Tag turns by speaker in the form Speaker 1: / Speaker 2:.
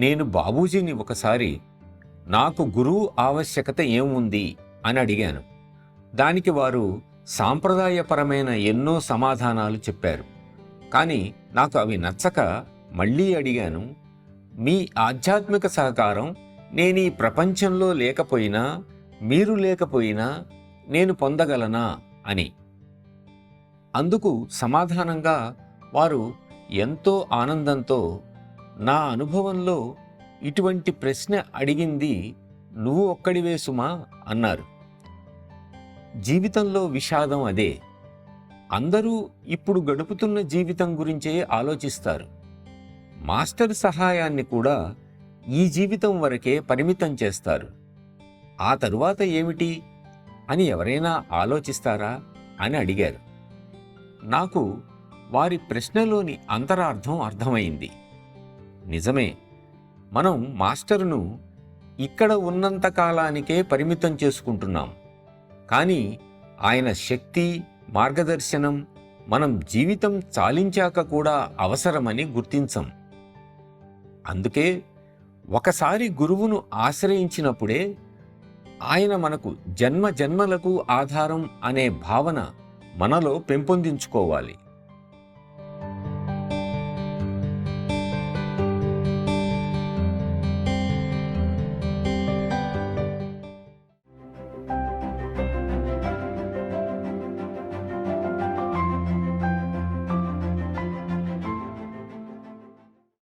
Speaker 1: నేను బాబూజీని ఒకసారి నాకు గురువు ఆవశ్యకత ఏముంది అని అడిగాను. దానికి వారు సాంప్రదాయపరమైన ఎన్నో సమాధానాలు చెప్పారు. కానీ నాకు అవి నచ్చక మళ్ళీ అడిగాను, మీ ఆధ్యాత్మిక సహకారం నేను ఈ ప్రపంచంలో లేకపోయినా, మీరు లేకపోయినా నేను పొందగలనా అని. అందుకు సమాధానంగా వారు ఎంతో ఆనందంతో, నా అనుభవంలో ఇటువంటి ప్రశ్న అడిగింది నువ్వు ఒక్కడివే సుమా అన్నారు. జీవితంలో విషాదం అదే. అందరూ ఇప్పుడు గడుపుతున్న జీవితం గురించే ఆలోచిస్తారు. మాస్టర్ సహాయాన్ని కూడా ఈ జీవితం వరకే పరిమితం చేస్తారు. ఆ తరువాత ఏమిటి అని ఎవరైనా ఆలోచిస్తారా అని అడిగారు. నాకు వారి ప్రశ్నలోని అంతరార్థం అర్థమైంది. నిజమే, మనం మాస్టరును ఇక్కడ ఉన్నంత కాలానికే పరిమితం చేసుకుంటున్నాం. కానీ ఆయన శక్తి, మార్గదర్శనం మనం జీవితం చాలించాక కూడా అవసరమని గుర్తించం. అందుకే ఒకసారి గురువును ఆశ్రయించినప్పుడే ఆయన మనకు జన్మ జన్మలకు ఆధారం అనే భావన మనలో పెంపొందించుకోవాలి.